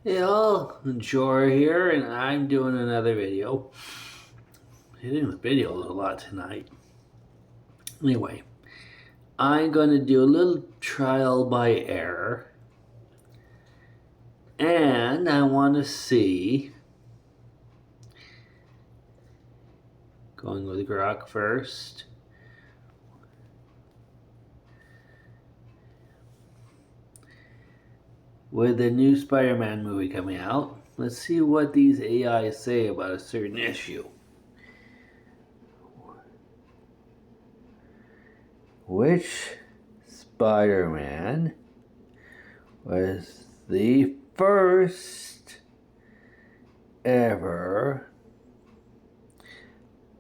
Hey all, Jor here, and I'm doing another video. Hitting the videos a lot tonight. Anyway, I'm going to do a little trial by error, and I want to see, going with Grok first, with the new Spider-Man movie coming out, let's see what these AIs say about a certain issue. Which Spider-Man was the first ever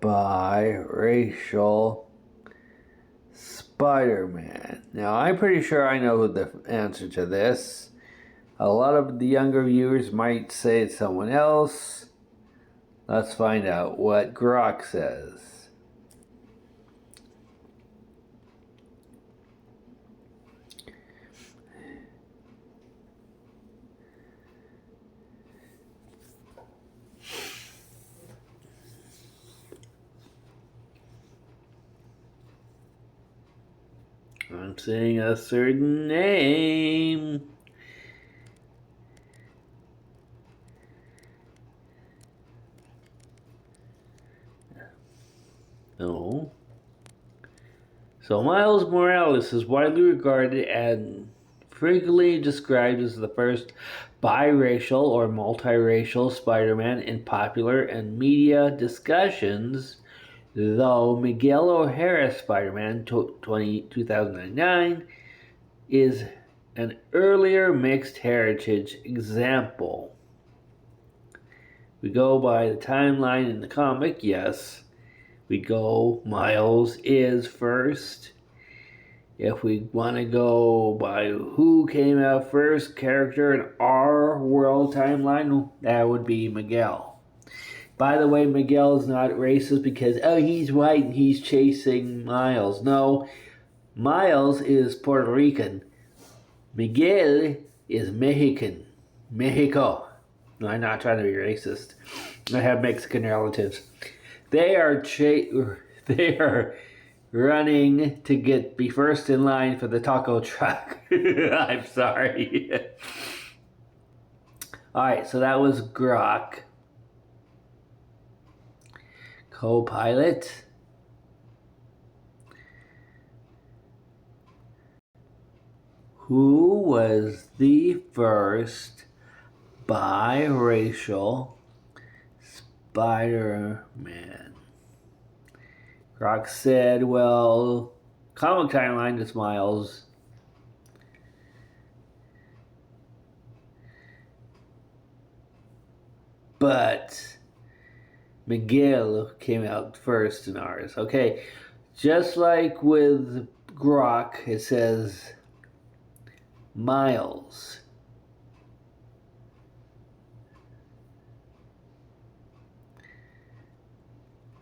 biracial Spider-Man? Now, I'm pretty sure I know the answer to this. A lot of the younger viewers might say it's someone else. Let's find out what Grok says. I'm saying a certain name. No. So Miles Morales is widely regarded and frequently described as the first biracial or multiracial Spider-Man in popular and media discussions, though Miguel O'Hara's Spider-Man 2009 is an earlier mixed heritage example. We go by the timeline in the comic, yes. We go Miles is first. If we want to go by who came out first character in our world timeline, that would be Miguel. By the way, Miguel is not racist because, oh, he's white and he's chasing Miles. No, Miles is Puerto Rican. Miguel is Mexican. Mexico. No, I'm not trying to be racist. I have Mexican relatives. They are running to be first in line for the taco truck. I'm sorry. Alright, so that was Grok. Co-pilot. Who was the first biracial Spider-Man? Grok said, well, comic timeline is Miles. But Miguel came out first in ours. Okay, just like with Grok, it says Miles.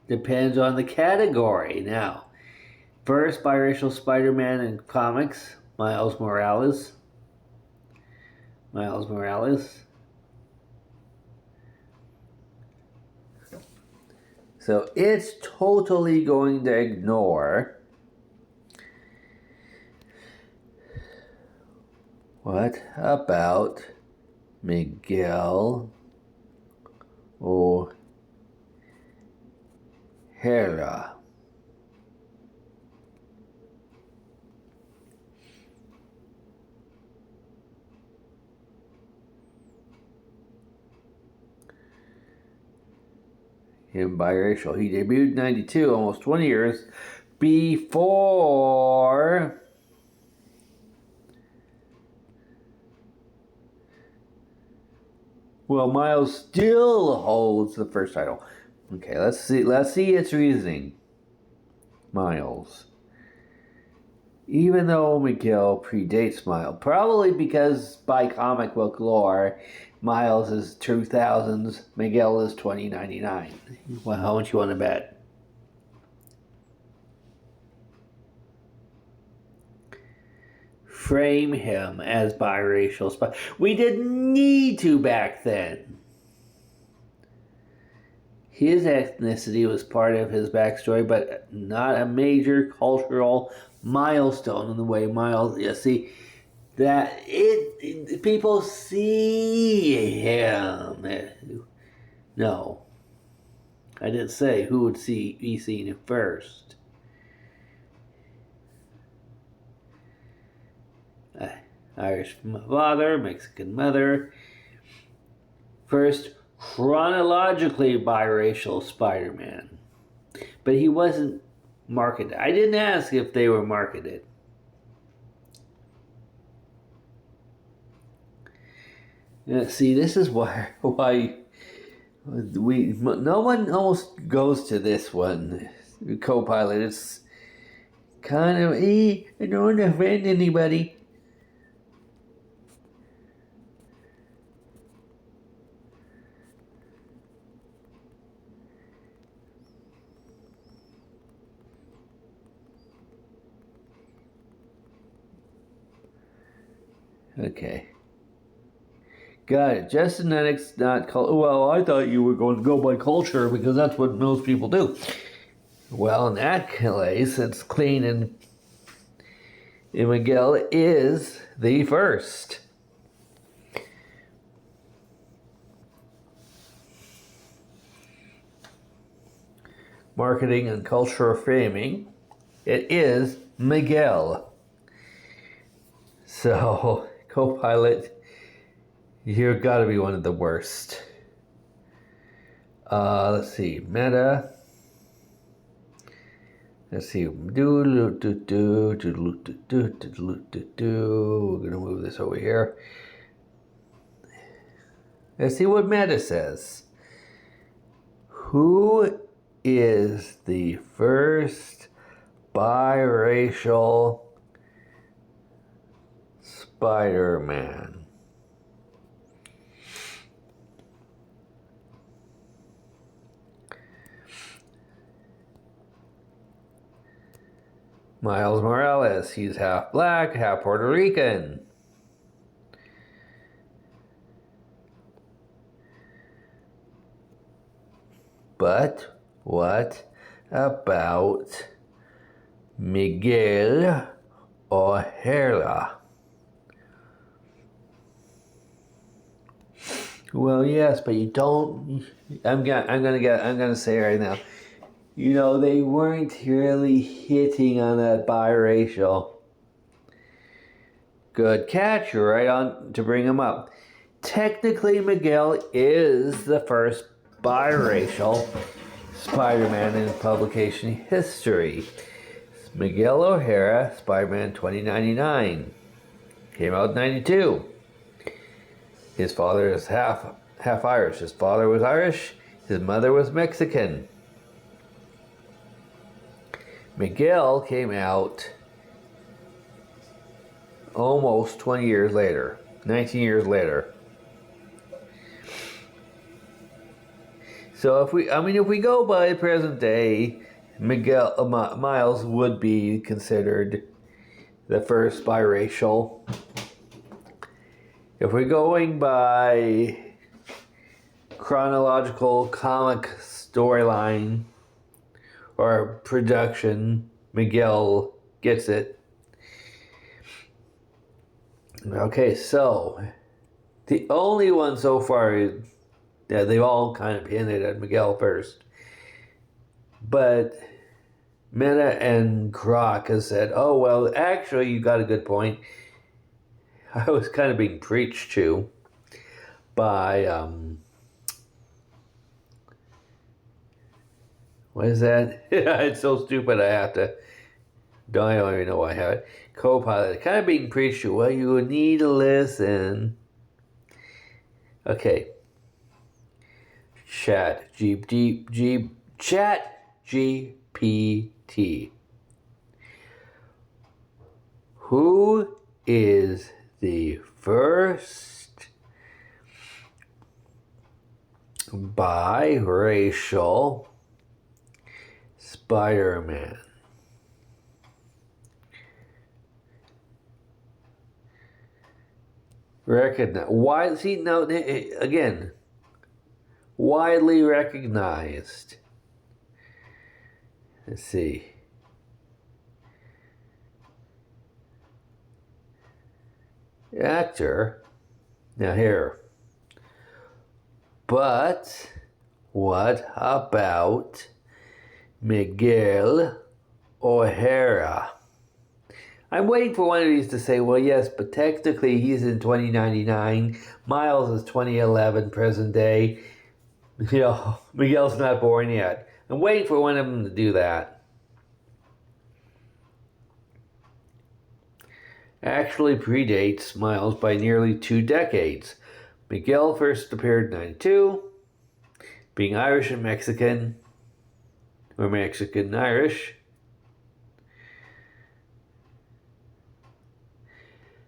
Depends on the category. Now, first biracial Spider-Man in comics, Miles Morales. Miles Morales. So it's totally going to ignore what about Miguel O'Hara? Him biracial. He debuted in 92, almost 20 years before Miles still holds the first title. Okay, let's see its reasoning. Miles. Even though Miguel predates Miles, probably because by comic book lore, Miles is 2000s, Miguel is 2099. Well, how much you want to bet? frame him as biracial Spider. We didn't need to back then. His ethnicity was part of his backstory, but not a major cultural milestone in the way Miles. You see, that people see him. No, I didn't say who would be seen first. Irish father, Mexican mother. First, chronologically biracial Spider-Man. But he wasn't marketed. I didn't ask if they were marketed. See, this is why no one almost goes to this one. Co-pilot, it's kind of, I don't want to offend anybody. Okay. Got it. Just genetics, not culture. Well, I thought you were going to go by culture because that's what most people do. Well, in that case, it's clean, and Miguel is the first. Marketing and cultural framing. It is Miguel. So, co-pilot, you've got to be one of the worst. Let's see, meta. Let's see, we're gonna move this over here. Let's see what meta says. Who is the first biracial Spider-Man? Miles Morales. He's half black, half Puerto Rican. But what about Miguel O'Hara? Well, yes, but you don't. I'm gonna say right now. You know, they weren't really hitting on that biracial. Good catch. You're right on to bring him up. Technically, Miguel is the first biracial Spider-Man in publication history. Miguel O'Hara, Spider-Man 2099. Came out in 92. His father is half Irish. His father was Irish. His mother was Mexican. Miguel came out almost 20 years later, 19 years later. So if we go by present day, Miles would be considered the first biracial. If we're going by chronological comic storyline or production, Miguel gets it. Okay, so the only one so far, they've all kind of hinted at Miguel first. But Meta and Croc has said, oh, well, actually, you got a good point. I was kind of being preached to by, what is that? It's so stupid I don't even know why I have it. Co-pilot, kind of being preached to. Well, you need to listen. Okay. Chat GPT. Who is the first biracial Spider-Man? Recognize. Why? See, now, again, widely recognized. Let's see. Actor. Now here. But what about Miguel O'Hara? I'm waiting for one of these to say, well, yes, but technically he's in 2099. Miles is 2011, present day. You know, Miguel's not born yet. I'm waiting for one of them to do that. Actually predates Miles by nearly 2 decades. Miguel first appeared in 92, being Irish and Mexican, or Mexican-Irish.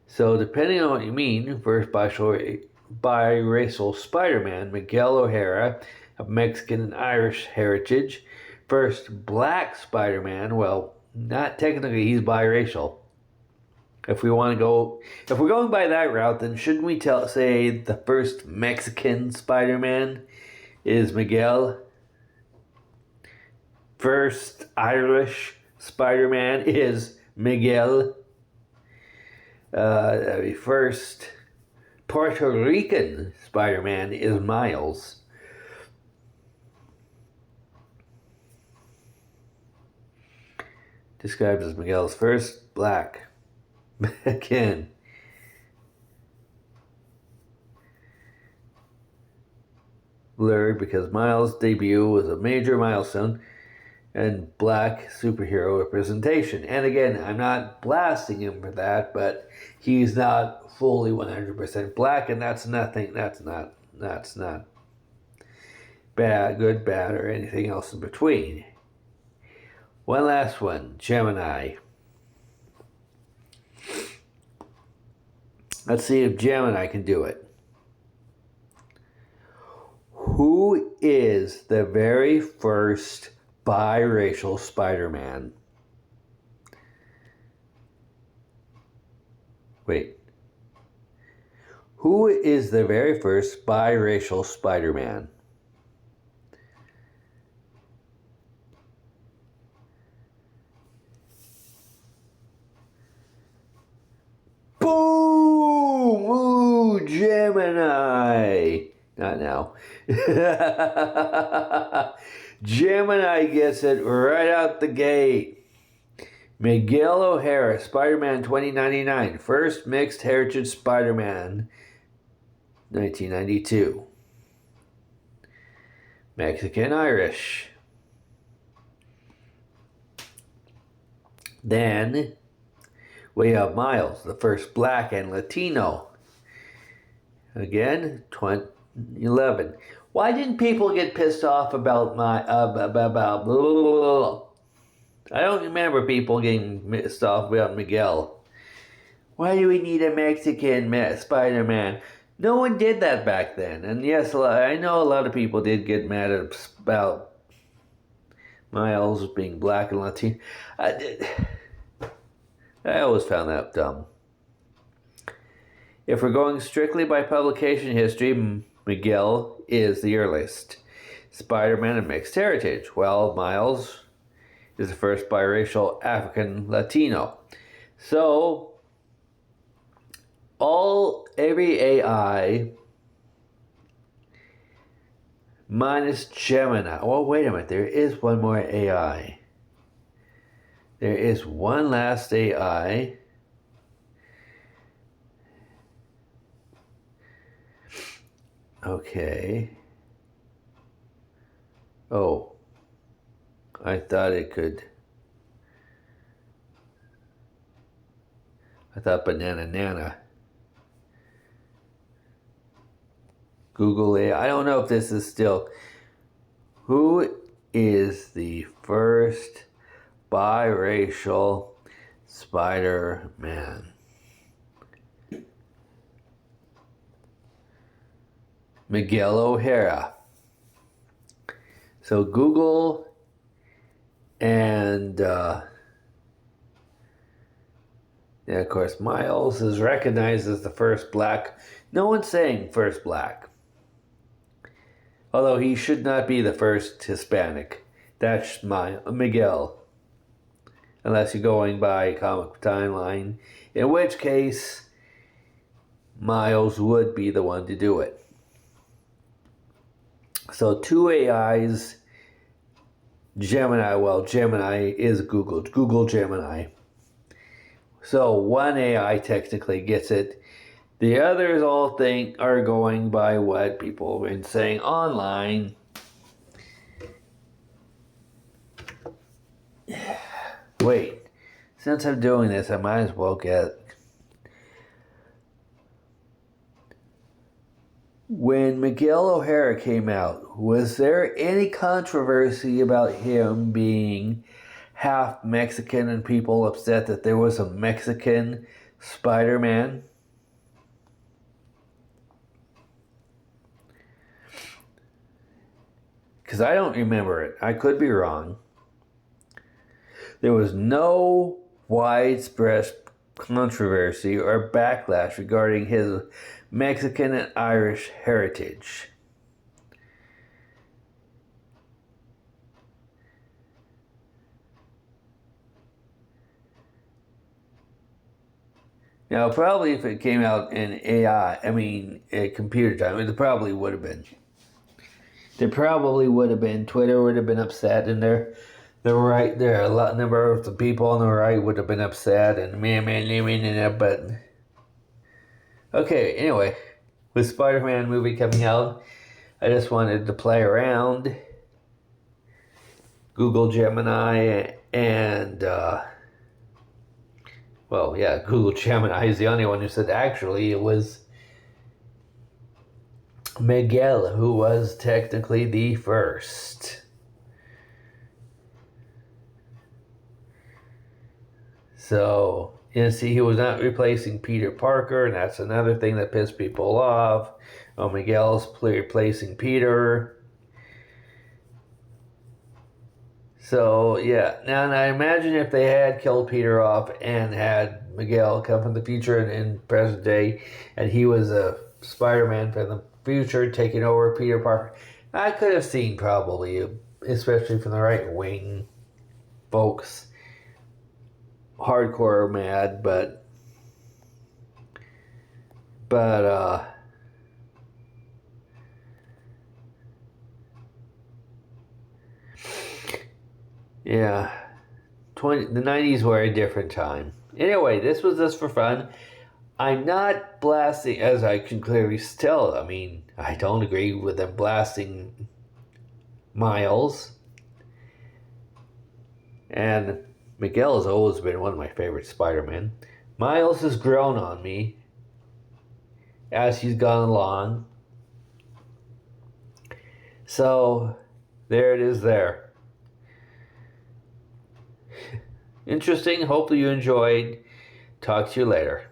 So depending on what you mean, first biracial Spider-Man, Miguel O'Hara, of Mexican and Irish heritage. First black Spider-Man, well, not technically, he's biracial. If we're going by that route, then shouldn't we say the first Mexican Spider-Man is Miguel? First Irish Spider-Man is Miguel. First Puerto Rican Spider-Man is Miles. Described as Miguel's first black. Again. Blurred because Miles' debut was a major milestone and black superhero representation. And again, I'm not blasting him for that, but he's not fully 100% black, and that's not bad, good, bad, or anything else in between. One last one, Gemini. Let's see if Gemini can do it. Who is the very first biracial Spider-Man? Wait. Who is the very first biracial Spider-Man? Boom! Ooh, Gemini! Not now. Gemini gets it right out the gate. Miguel O'Hara, Spider-Man 2099, first mixed heritage Spider-Man, 1992. Mexican-Irish. Then we have Miles, the first black and Latino. Again, 2011. Why didn't people get pissed off about I don't remember people getting pissed off about Miguel. Why do we need a Mexican Spider-Man? No one did that back then. And yes, I know a lot of people did get mad about Miles being black and Latino. I always found that dumb. If we're going strictly by publication history, Miguel is the earliest Spider-Man of mixed heritage, while Miles is the first biracial African Latino. So, every AI minus Gemini. Well, wait a minute, there is one more AI. There is one last AI. Okay. Oh. I thought it could. I thought banana nana. Google AI. I don't know if this is still. Who is the first biracial Spider-Man? Miguel O'Hara. So Google and And of course, Miles is recognized as the first black. No one's saying first black. Although he should not be the first Hispanic. That's Miguel. Unless you're going by comic timeline. In which case, Miles would be the one to do it. So 2 AIs, Gemini is Google Gemini. So 1 AI technically gets it. The others all are going by what people have been saying online. Wait, since I'm doing this, I might as well get... When Miguel O'Hara came out, was there any controversy about him being half Mexican and people upset that there was a Mexican Spider-Man? Because I don't remember it. I could be wrong. There was no widespread controversy or backlash regarding his Mexican and Irish heritage. Now, probably if it came out in a computer time, it probably would have been. There probably would have been. Twitter would have been upset, and a lot number of the people on the right would have been upset, but okay. Anyway, with Spider-Man movie coming out, I just wanted to play around. Google Gemini and Google Gemini is the only one who said actually it was Miguel who was technically the first. So, see, he was not replacing Peter Parker, and that's another thing that pissed people off. Oh, Miguel's replacing Peter. So, yeah. Now, I imagine if they had killed Peter off and had Miguel come from the future and in present day, and he was a Spider-Man from the future taking over Peter Parker, I could have seen probably, especially from the right-wing folks, hardcore mad, but yeah, the 90s were a different time. Anyway, this was just for fun. I'm not blasting, as I can clearly tell. I mean, I don't agree with them blasting Miles. And Miguel has always been one of my favorite Spider-Men. Miles has grown on me as he's gone along. So, there it is there. Interesting. Hopefully you enjoyed. Talk to you later.